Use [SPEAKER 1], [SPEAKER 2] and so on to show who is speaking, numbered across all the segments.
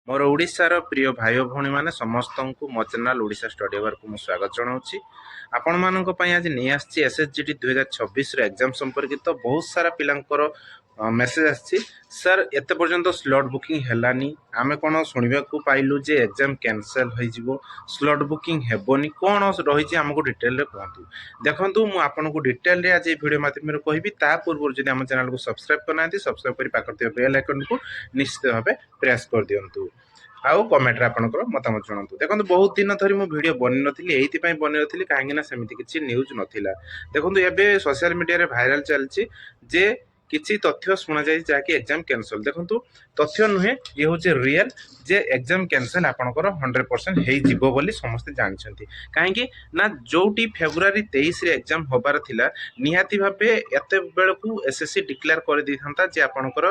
[SPEAKER 1] मोर ओडिशार प्रिय भाई भौणी माने समस्तंकु मो चैनल ओडिशा स्टडी अवर को स्वागत जनाऊँगी। आपण मानक पई आज नहीं आछि एसएसजीटी 2026 रो एग्जाम संपर्कित बहुत सारा पिलांकर मेसेज आछि। सर एते पर्यंत स्लॉट बुकिंग हेलानी आमे कोन सुनिबा को पाइलु जे एग्जाम कैंसिल होई जिवो स्लॉट बुकिंग हेबोनी कोन रही छि हमको डिटेल रे कहंतु। देखंतु मु आपन को डिटेल रे आज वीडियो माध्यम रे कहबी ता पूर्व जदि हम चैनल को सब्सक्राइब करनांती सब्सक्राइब करी पाकर बेल आइकन को निश्चित भाबे प्रेस कर दियंतु। आउ कमेंट रे आपनकर मतामत जणांतु। देखंतु बहुत दिन धरि मु वीडियो बनि नथिली एइति पई बनि नथिली काहेकि ना सेमिति किछि न्यूज नथिला। देखंतु एबे सोशल मीडिया रे वायरल चलछि जे किछि तथ्य सुना जाय जाकि एग्जाम कैंसिल। देखंतु तथ्य नुहे ये होचे रियल जे एग्जाम कैंसिल आपनकर 100% हेइ जिवो बोली समस्त जानिछंती। काहेकि ना जोटी फेब्रुआरी 23 रे एग्जाम होबार थिला निहाती भाबे एते बेलकु एसएससी डिक्लेयर कर दैथंता जे आपनकर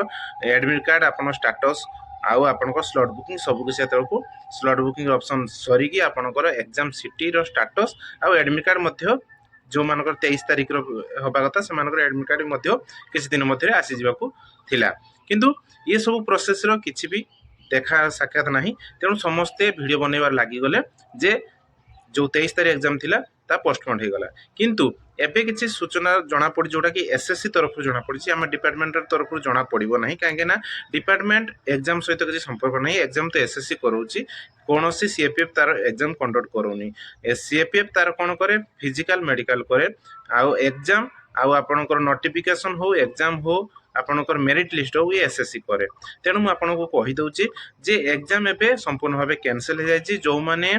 [SPEAKER 1] एडमिट कार्ड आपन स्टेटस आउ आपनकर स्लॉट बुकिंग सब किसी को स्लॉट बुकिंग ऑप्शन सरीकी आपनकर एग्जाम सिटी रो स्टेटस आउ एडमिट कार्ड मध्य जो मानकर 23 तारिख रो होबा कथा से मानकर एडमिट कार्ड मध्य किछि दिन मध्य आसी जिबाकू थिला। किंतु ये सब प्रोसेस रो किछि भी देखा साक्षात नाही। तेणु समस्ते वीडियो बनैबार लागि गले जे जो 23 तारिख एग्जाम थिला ता पोस्टपोन हो गला। किंतु एबे किछि सूचना जना पड़ी जोटा कि एसएससी तरफ जना पड़ी आम डिपार्टमेंट तरफ जना पड़ो ना कहीं डिपार्टमेंट एग्जाम सहित किसी संपर्क नहीं। एग्जाम तो एसएससी करोची कौन सी सीएपीएफ तार एग्जाम कंडक्ट करोनी। सीएपीएफ तार कौन करे फिजिकल मेडिकल करे आउ एग्जाम आउ आपनकर नोटिफिकेशन हो एग्जाम हो आपनकर मेरिट लिस्ट हो ये एसएससी करे। तेणु मुझे आपको कही दूची जे एग्जाम एबे संपूर्ण भाव कैंसिल हो जाए। जो माने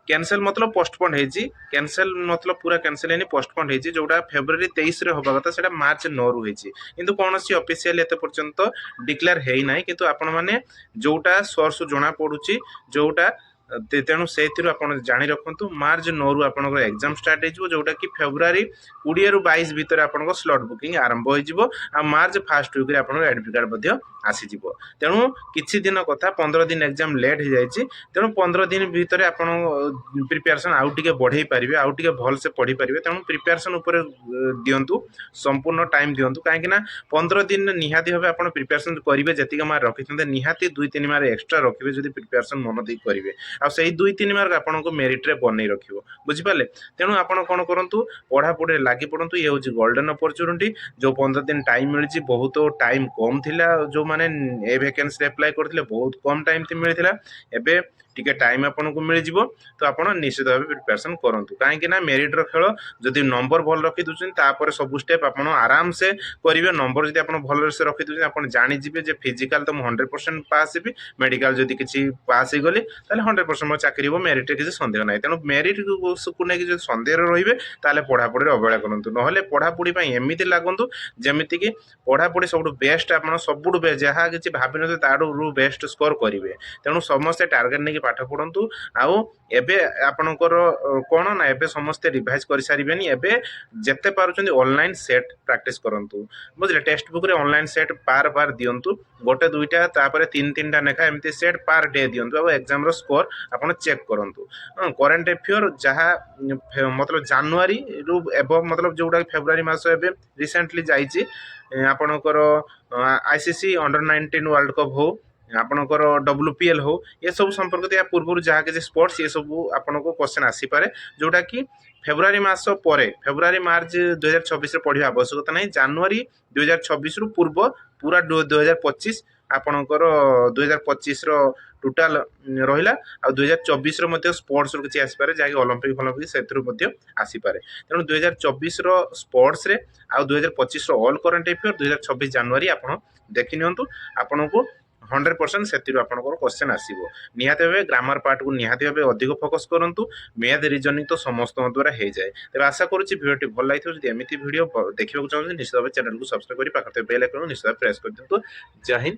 [SPEAKER 1] कैंसिल मतलब पोस्टपोन होइछि कैंसिल मतलब पूरा कैंसिल हैनी पोस्टपोन होइछि जोटा फेब्रुआरी 23 रे होबा कथा सेटा मार्च 9 रु होइछि। किंतु कोनोसी ऑफिशियल एते पर्यंत डिक्लेयर हेइ नाही। किंतु आपण माने जोटा सोर्स जणा पडुछि जोटा तेणु से आपन जानी रखु मार्च 9 रु आपन एग्जाम स्टार्ट हो जोटा कि फेब्रुआरी 20 रु 22 भितर आपन स्लॉट बुकिंग आरंभ हो मार्च फर्स्ट वीक रे आपन एडमिट कार्ड मध्ये आसी जिवो। तेणु किछि दिन कथा 15 दिन एग्जाम लेट हो जाइछि। तेणु 15 दिन भितर आपन प्रिपरेशन आउ टिके बढ़ाई पारिबे आउ टिके भल से पढ़ी पारिबे। तेणु प्रिपरेशन ऊपर दियंतु संपूर्ण टाइम दियंतु काहेकि ना 15 दिन निहाती भाबे आपन प्रिपरेशन करिवे जतिक मार रखिथंते निहाती 2-3 मार एक्स्ट्रा रखिवे जदि प्रिपरेशन मन देई करिवे आ सेही 2-3 मार्क आपनको मेरिट रे बनै रखिवो बुझि पाले। तेणु आपण कोन करंतु पढ़ा पढ़े लागि पड़ंतु ये होची गोल्डन अपॉर्चुनिटी। जो 15 दिन टाइम मिलछि बहुत टाइम कम थिला जो माने ए वैकेंसी अप्लाई करथिले बहुत कम टाइम थि मिलिथिला एबे टिके टाइम आपनको मिल जिवो। तो आपण निश्चित भाबे प्रिपरेशन करंतु काहेकि ना मेरिट रो खेल जदि नंबर भल रखि दुछन तापर सब स्टेप आपण आराम से करिवे। नंबर जदि आपण भल से रखि दुछन आपण जानि जिवे जे फिजिकल तो 100% पास हेबी मेडिकल जदि किछि पास हे गली ताले 100% मो चाकरी हो मेरिट किसी संदेह ना। तेणु मेरिट को नहीं जो संदेह रही ताले पढ़ापढ़ी अवहेला करूँ ना पढ़ापढ़ी एमती लगुंतु जमीती कि पढ़ापढ़ी सब बेस्ट आप सब जहाँ किसी भाव न ताड़ू बेस्ट स्कोर करेंगे। तेणु समस्ते टार्गेट नहीं पाठ पढ़ु आउ एबे आपणकर कौन ना एबे समस्ते रिवाइज कर सारे एबे जेते पारुचंदी ऑनलाइन सेट प्रैक्टिस करंतु बुझले। टेक्स्ट बुक रे ऑनलाइन सेट पार पार दियंतु गोटे दुईटा तापर 3-3टा नेखा एमती सेट पार डे दियंतु आ एग्जाम रो स्कोर आपण चेक करंतु। करंट अफेयर जहाँ मतलब जनवरी रु एबव मतलब जोटा फेब्रुआरी मास एबे रिसेंटली जाइछि आपणकर आईसीसी अंडर-19 वर्ल्ड कप हो आपणकर WPL हो ये सब संपर्कित या पूर्व जहाँ किसी स्पोर्ट्स ये सब आपको क्वेश्चन आसी पारे जोटा कि फेब्रुआरी मास पर फेब्रुआरी मार्च 2026 पढ़ा आवश्यकता नहीं। जनवरी 2026 रु पूर्व पूरा 2025 आपणकर 2025 टोटाल रहिला आ 2024 स्पोर्ट्स रो किछि आसी पारे जहाँ ओलंपिक फॉलंपिक सेथरु मध्ये आसी पारे। तेणु 2024 स्पोर्ट्स रे आ 2025 ऑल करंट अफेयर 2026 जनवरी आपण देखि नियंतु आपनको 100% सेतिरो आपनकर क्वेश्चन आसीबो। निहाती भाबे ग्रामर पार्ट को निहाती भाबे अधिक फोकस करंतु मैथ रीजनिंग तो समस्त द्वारा हो जाए। तेज आशा करुच्ची भिडियोटी भल लगी जब एमती भिडियो देखा चाहते निश्चित भाव चैनल को सब्सक्राइब कर पाखते बेल आइकन निश्चित प्रेस कर दिंतु। जय हिंद।